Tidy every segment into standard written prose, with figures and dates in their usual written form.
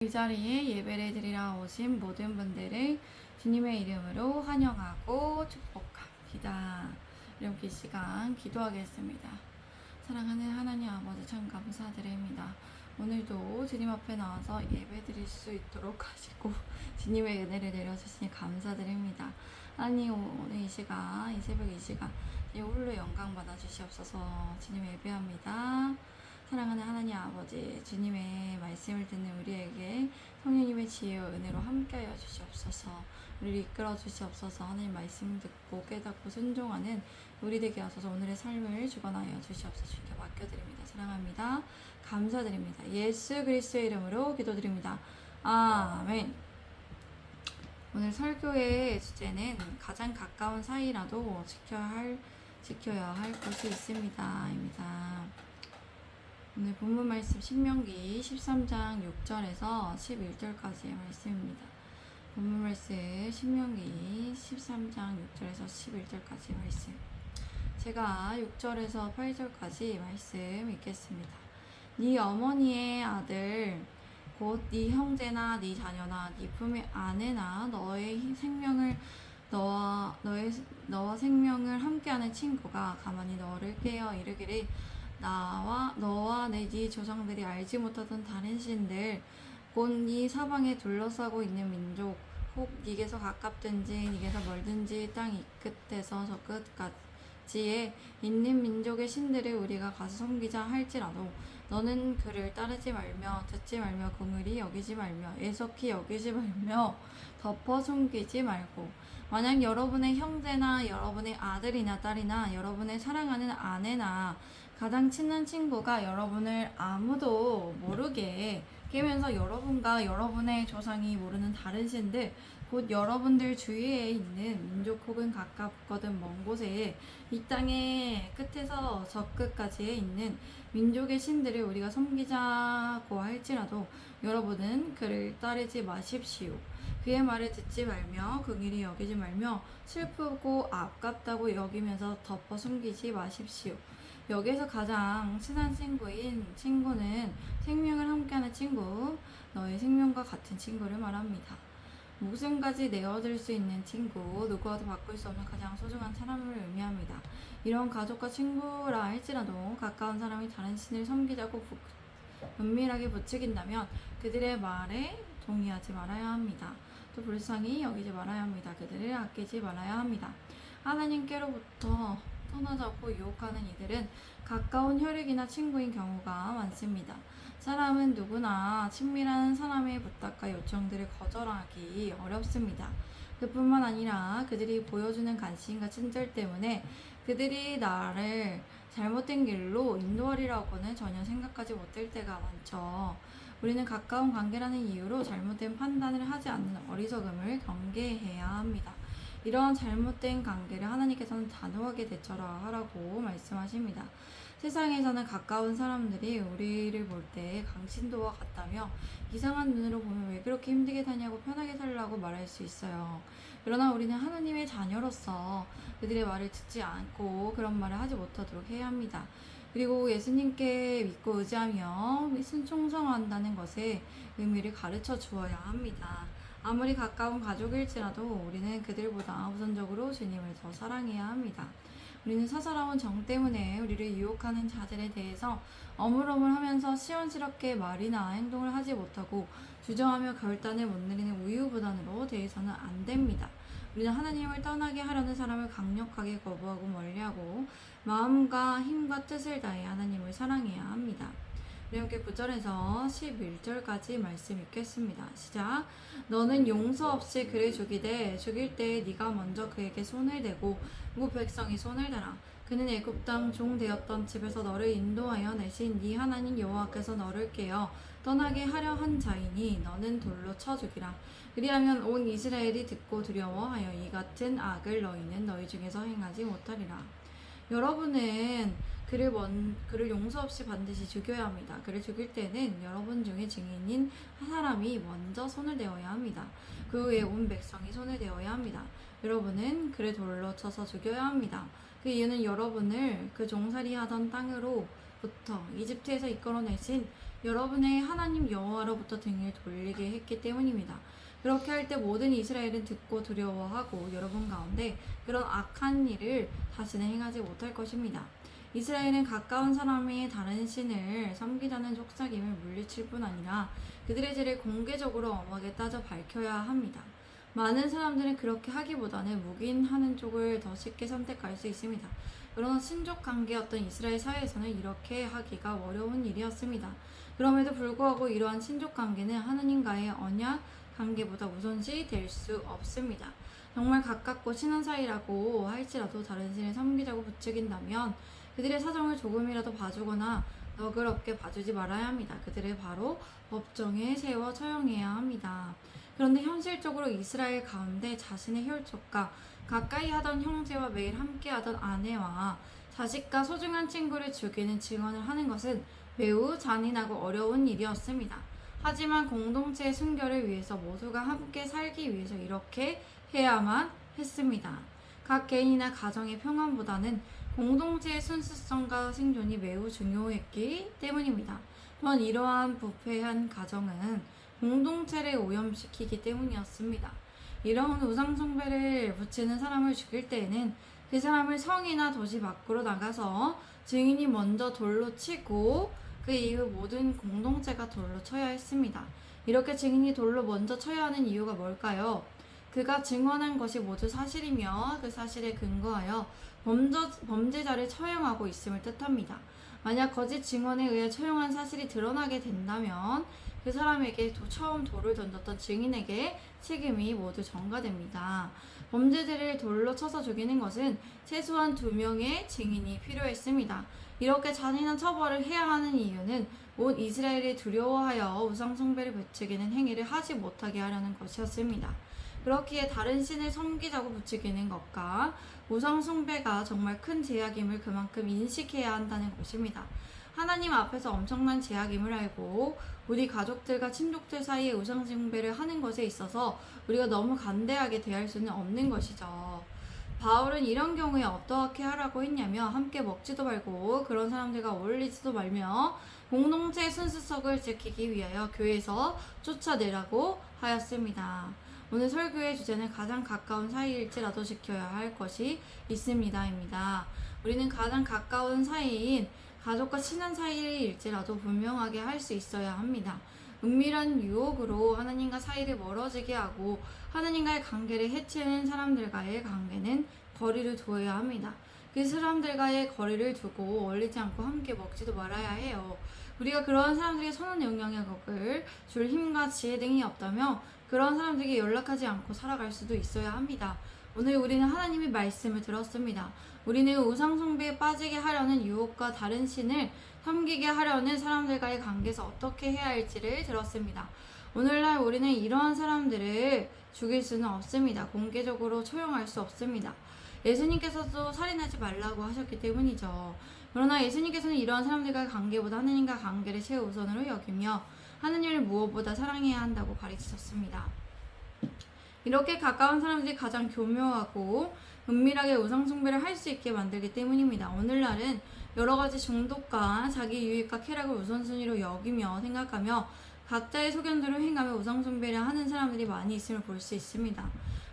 이 자리에 예배를 드리러 오신 모든 분들을 주님의 이름으로 환영하고 축복합니다. 이렇게 시간 기도하겠습니다. 사랑하는 하나님 아버지 참 감사드립니다. 오늘도 주님 앞에 나와서 예배 드릴 수 있도록 하시고 주님의 은혜를 내려주시니 감사드립니다. 하나님 오늘 이 시간, 이 새벽 이 시간 홀로 영광 받아 주시옵소서. 주님 예배합니다. 사랑하는 하나님 아버지, 주님의 말씀을 듣는 우리에게 성령님의 지혜와 은혜로 함께하여 주시옵소서. 우리를 이끌어 주시옵소서. 하나님 말씀 듣고 깨닫고 순종하는 우리 되게 하소서. 오늘의 삶을 주관하여 주시옵소서. 주님께 맡겨드립니다. 사랑합니다. 감사드립니다. 예수 그리스도의 이름으로 기도드립니다. 아멘. 오늘 설교의 주제는 가장 가까운 사이라도 지켜야 할 것이 있습니다. 입니다. 오늘 본문 말씀 신명기 13장 6절에서 11절까지의 말씀입니다. 본문 말씀 신명기 13장 6절에서 11절까지 말씀. 제가 6절에서 8절까지 말씀 읽겠습니다. 네 어머니의 아들 곧 네 형제나 네 자녀나 네 품의 아내나 너의 생명을 너와 생명을 함께하는 친구가 가만히 너를 깨어 이르기를 너와 네 조상들이 알지 못하던 다른 신들 곧 네 사방에 둘러싸고 있는 민족 혹 네게서 가깝든지 네게서 멀든지 땅 이 끝에서 저 끝까지에 있는 민족의 신들을 우리가 가서 섬기자 할지라도 너는 그를 따르지 말며 듣지 말며 긍휼히 여기지 말며 애석히 여기지 말며 덮어 숨기지 말고 만약 여러분의 형제나 여러분의 아들이나 딸이나 여러분의 사랑하는 아내나 가장 친한 친구가 여러분을 아무도 모르게 깨면서 여러분과 여러분의 조상이 모르는 다른 신들 곧 여러분들 주위에 있는 민족 혹은 가깝거든 먼 곳에 이 땅의 끝에서 저 끝까지에 있는 민족의 신들을 우리가 섬기자고 할지라도 여러분은 그를 따르지 마십시오. 그의 말을 듣지 말며 긍휼히 여기지 말며 슬프고 아깝다고 여기면서 덮어 숨기지 마십시오. 여기에서 가장 친한 친구는 생명을 함께하는 친구, 너의 생명과 같은 친구를 말합니다. 목숨까지 내어줄 수 있는 친구, 누구와도 바꿀 수 없는 가장 소중한 사람을 의미합니다. 이런 가족과 친구라 할지라도 가까운 사람이 다른 신을 섬기자고 은밀하게 부추긴다면 그들의 말에 동의하지 말아야 합니다. 또 불쌍히 여기지 말아야 합니다. 그들을 아끼지 말아야 합니다. 하나님께로부터 떠나자고 유혹하는 이들은 가까운 혈육이나 친구인 경우가 많습니다. 사람은 누구나 친밀한 사람의 부탁과 요청들을 거절하기 어렵습니다. 그뿐만 아니라 그들이 보여주는 관심과 친절 때문에 그들이 나를 잘못된 길로 인도하리라고는 전혀 생각하지 못할 때가 많죠. 우리는 가까운 관계라는 이유로 잘못된 판단을 하지 않는 어리석음을 경계해야 합니다. 이러한 잘못된 관계를 하나님께서는 단호하게 대처하라고 말씀하십니다. 세상에서는 가까운 사람들이 우리를 볼 때 강신도와 같다며 이상한 눈으로 보면 왜 그렇게 힘들게 사냐고 편하게 살라고 말할 수 있어요. 그러나 우리는 하나님의 자녀로서 그들의 말을 듣지 않고 그런 말을 하지 못하도록 해야 합니다. 그리고 예수님께 믿고 의지하며 순종성한다는 것의 의미를 가르쳐 주어야 합니다. 아무리 가까운 가족일지라도 우리는 그들보다 우선적으로 주님을 더 사랑해야 합니다. 우리는 사사로운 정 때문에 우리를 유혹하는 자들에 대해서 어물어물하면서 시원스럽게 말이나 행동을 하지 못하고 주저하며 결단을 못 내리는 우유부단으로 대해서는 안 됩니다. 우리는 하나님을 떠나게 하려는 사람을 강력하게 거부하고 멀리하고 마음과 힘과 뜻을 다해 하나님을 사랑해야 합니다. 우리 함께 9절에서 11절까지 말씀 읽겠습니다. 시작. 너는 용서 없이 그를 죽이되 죽일 때 네가 먼저 그에게 손을 대고 무 백성이 손을 대라. 그는 애굽 땅 종 되었던 집에서 너를 인도하여 내신 네 하나님 여호와께서 너를 깨어 떠나게 하려 한 자이니 너는 돌로 쳐 죽이라. 그리하면 온 이스라엘이 듣고 두려워하여 이 같은 악을 너희는 너희 중에서 행하지 못하리라. 여러분은 그를 용서 없이 반드시 죽여야 합니다. 그를 죽일 때는 여러분 중에 증인인 사람이 먼저 손을 대어야 합니다. 그 후에 온 백성이 손을 대어야 합니다. 여러분은 그를 돌로 쳐서 죽여야 합니다. 그 이유는 여러분을 그 종살이 하던 땅으로부터 이집트에서 이끌어내신 여러분의 하나님 여호와로부터 등을 돌리게 했기 때문입니다. 그렇게 할 때 모든 이스라엘은 듣고 두려워하고 여러분 가운데 그런 악한 일을 다시는 행하지 못할 것입니다. 이스라엘은 가까운 사람의 다른 신을 섬기자는 속삭임을 물리칠 뿐 아니라 그들의 죄를 공개적으로 엄하게 따져 밝혀야 합니다. 많은 사람들은 그렇게 하기보다는 묵인하는 쪽을 더 쉽게 선택할 수 있습니다. 그러나 신족 관계였던 이스라엘 사회에서는 이렇게 하기가 어려운 일이었습니다. 그럼에도 불구하고 이러한 신족 관계는 하나님과의 언약 관계보다 우선시 될 수 없습니다. 정말 가깝고 친한 사이라고 할지라도 다른 신을 섬기자고 부추긴다면 그들의 사정을 조금이라도 봐주거나 너그럽게 봐주지 말아야 합니다. 그들을 바로 법정에 세워 처형해야 합니다. 그런데 현실적으로 이스라엘 가운데 자신의 혈족과 가까이 하던 형제와 매일 함께하던 아내와 자식과 소중한 친구를 죽이는 증언을 하는 것은 매우 잔인하고 어려운 일이었습니다. 하지만 공동체의 순결을 위해서 모두가 함께 살기 위해서 이렇게 해야만 했습니다. 각 개인이나 가정의 평안보다는 공동체의 순수성과 생존이 매우 중요했기 때문입니다. 또한 이러한 부패한 가정은 공동체를 오염시키기 때문이었습니다. 이러한 우상숭배를 붙이는 사람을 죽일 때에는 그 사람을 성이나 도시 밖으로 나가서 증인이 먼저 돌로 치고 그 이후 모든 공동체가 돌로 쳐야 했습니다. 이렇게 증인이 돌로 먼저 쳐야 하는 이유가 뭘까요? 그가 증언한 것이 모두 사실이며 그 사실에 근거하여 범죄자를 처형하고 있음을 뜻합니다. 만약 거짓 증언에 의해 처형한 사실이 드러나게 된다면 그 사람에게 처음 돌을 던졌던 증인에게 책임이 모두 전가됩니다. 범죄자를 돌로 쳐서 죽이는 것은 최소한 2명의 증인이 필요했습니다. 이렇게 잔인한 처벌을 해야 하는 이유는 온 이스라엘이 두려워하여 우상숭배를 부추기는 행위를 하지 못하게 하려는 것이었습니다. 그렇기에 다른 신을 섬기자고 부추기는 것과 우상숭배가 정말 큰 죄악임을 그만큼 인식해야 한다는 것입니다. 하나님 앞에서 엄청난 죄악임을 알고 우리 가족들과 친족들 사이에 우상숭배를 하는 것에 있어서 우리가 너무 간대하게 대할 수는 없는 것이죠. 바울은 이런 경우에 어떻게 하라고 했냐며 함께 먹지도 말고 그런 사람들과 어울리지도 말며 공동체의 순수성을 지키기 위하여 교회에서 쫓아내라고 하였습니다. 오늘 설교의 주제는 가장 가까운 사이일지라도 지켜야 할 것이 있습니다입니다. 우리는 가장 가까운 사이인 가족과 친한 사이일지라도 분명하게 할 수 있어야 합니다. 은밀한 유혹으로 하나님과 사이를 멀어지게 하고 하나님과의 관계를 해치는 사람들과의 관계는 거리를 두어야 합니다. 그 사람들과의 거리를 두고 어울리지 않고 함께 먹지도 말아야 해요. 우리가 그런 사람들에게 선한 영향력을 줄 힘과 지혜 등이 없다면 그런 사람들에게 연락하지 않고 살아갈 수도 있어야 합니다. 오늘 우리는 하나님의 말씀을 들었습니다. 우리는 우상숭배에 빠지게 하려는 유혹과 다른 신을 섬기게 하려는 사람들과의 관계에서 어떻게 해야 할지를 들었습니다. 오늘날 우리는 이러한 사람들을 죽일 수는 없습니다. 공개적으로 처형할 수 없습니다. 예수님께서도 살인하지 말라고 하셨기 때문이죠. 그러나 예수님께서는 이러한 사람들과의 관계보다 하나님과 관계를 최우선으로 여기며 하나님을 무엇보다 사랑해야 한다고 가르치셨습니다. 이렇게 가까운 사람들이 가장 교묘하고 은밀하게 우상숭배를 할 수 있게 만들기 때문입니다. 오늘날은 여러 가지 중독과 자기 유익과 쾌락을 우선순위로 여기며 생각하며 각자의 소견대로 행하며 우상숭배를 하는 사람들이 많이 있음을 볼 수 있습니다.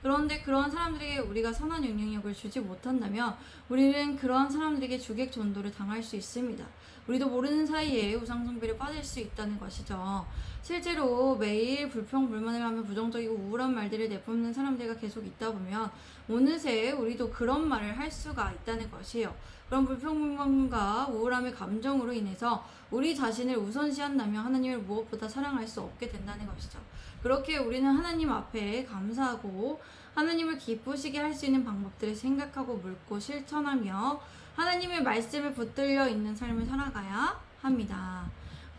그런데 그러한 사람들에게 우리가 선한 영향력을 주지 못한다면 우리는 그러한 사람들에게 주객 전도를 당할 수 있습니다. 우리도 모르는 사이에 우상숭배를 빠질 수 있다는 것이죠. 실제로 매일 불평불만을 하며 부정적이고 우울한 말들을 내뿜는 사람들과 계속 있다 보면 어느새 우리도 그런 말을 할 수가 있다는 것이에요. 그런 불평불만과 우울함의 감정으로 인해서 우리 자신을 우선시한다면 하나님을 무엇보다 사랑할 수 없게 된다는 것이죠. 그렇게 우리는 하나님 앞에 감사하고 하나님을 기쁘시게 할 수 있는 방법들을 생각하고 묻고 실천하며 하나님의 말씀을 붙들려 있는 삶을 살아가야 합니다.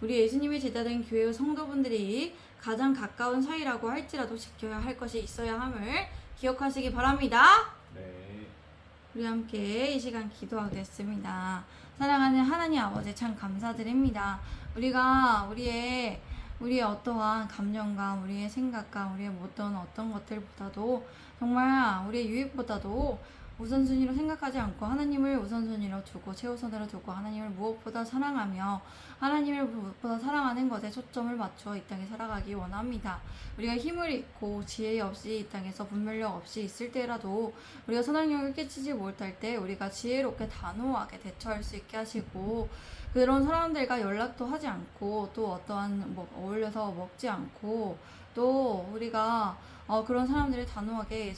우리 예수님의 제자된 교회의 성도분들이 가장 가까운 사이라고 할지라도 지켜야 할 것이 있어야 함을 기억하시기 바랍니다. 네. 우리 함께 이 시간 기도하겠습니다. 사랑하는 하나님 아버지 참 감사드립니다. 우리가 우리의 어떠한 감정과 우리의 생각과 우리의 어떤 것들보다도 정말 우리의 유익보다도 우선순위로 생각하지 않고 하나님을 우선순위로 두고 최우선으로 두고 하나님을 무엇보다 사랑하며 하나님을 무엇보다 사랑하는 것에 초점을 맞추어 이 땅에 살아가기 원합니다. 우리가 힘을 잃고 지혜 없이 이 땅에서 분별력 없이 있을 때라도 우리가 선악력을 끼치지 못할 때 우리가 지혜롭게 단호하게 대처할 수 있게 하시고 그런 사람들과 연락도 하지 않고 또 어떠한 어울려서 먹지 않고 또 우리가 그런 사람들이 단호하게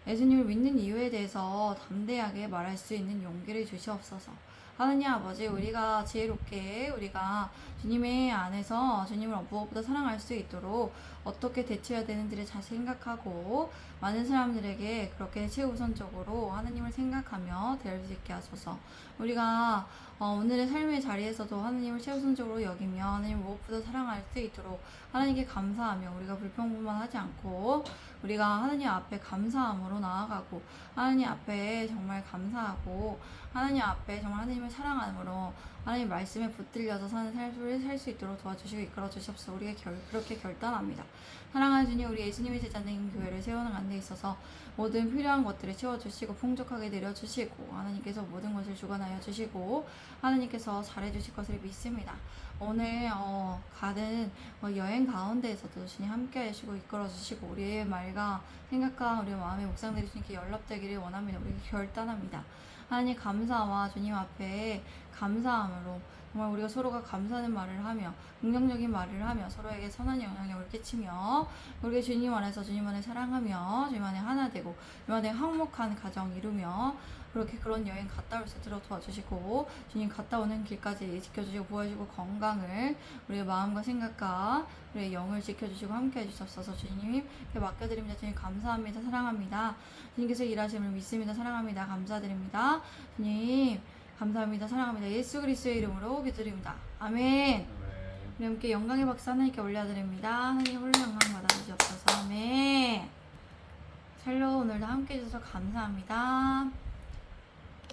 예수님을 믿는 이유에 대해서 담대하게 말할 수 있는 용기를 주시옵소서. 하느님 아버지, 우리가 지혜롭게 우리가 주님의 안에서 주님을 무엇보다 사랑할 수 있도록 어떻게 대처해야 되는지를 잘 생각하고 많은 사람들에게 그렇게 최우선적으로 하느님을 생각하며 대할 수 있게 하소서. 우리가 오늘의 삶의 자리에서도 하느님을 최우선적으로 여기며 하느님을 무엇보다 사랑할 수 있도록 하나님께 감사하며 우리가 불평불만 하지 않고 우리가 하나님 앞에 감사함으로 나아가고 하나님 앞에 정말 감사하고 하나님 앞에 정말 하나님을 사랑함으로 하나님 말씀에 붙들려서 사는 삶을 살 수 있도록 도와주시고 이끌어 주시옵소서. 우리가 그렇게 결단합니다. 사랑하는 주님, 우리 예수님의 제자된 교회를 세워나가는 데 있어서 모든 필요한 것들을 채워주시고 풍족하게 내려주시고 하나님께서 모든 것을 주관하여 주시고 하나님께서 잘해주실 것을 믿습니다. 오늘 가는 여행 가운데에서도 주님 함께 하시고 이끌어 주시고 우리의 말과 생각과 우리의 마음의 묵상들이 주님께 연락되기를 원합니다. 우리가 결단합니다. 하나님 감사와 주님 앞에 감사함으로 정말 우리가 서로가 감사하는 말을 하며 긍정적인 말을 하며 서로에게 선한 영향력을 끼치며 우리가 주님 안에서 주님 안에 사랑하며 주님 안에 하나 되고 주님 안에 화목한 가정 이루며 그렇게 그런 여행 갔다 올 수 있도록 도와주시고 주님 갔다 오는 길까지 지켜주시고 보호해주시고 건강을 우리의 마음과 생각과 우리의 영을 지켜주시고 함께 해주셨어서 주님 맡겨드립니다. 주님 감사합니다. 사랑합니다. 주님께서 일하심을 믿습니다. 사랑합니다. 감사드립니다. 주님 감사합니다. 사랑합니다. 예수 그리스도의 이름으로 기도드립니다. 아멘. 우리 함께 영광의 박수 하나님께 올려드립니다. 하나님 홀로 영광 받아주시옵소서. 아멘. 샬롬. 오늘도 함께 해주셔서 감사합니다.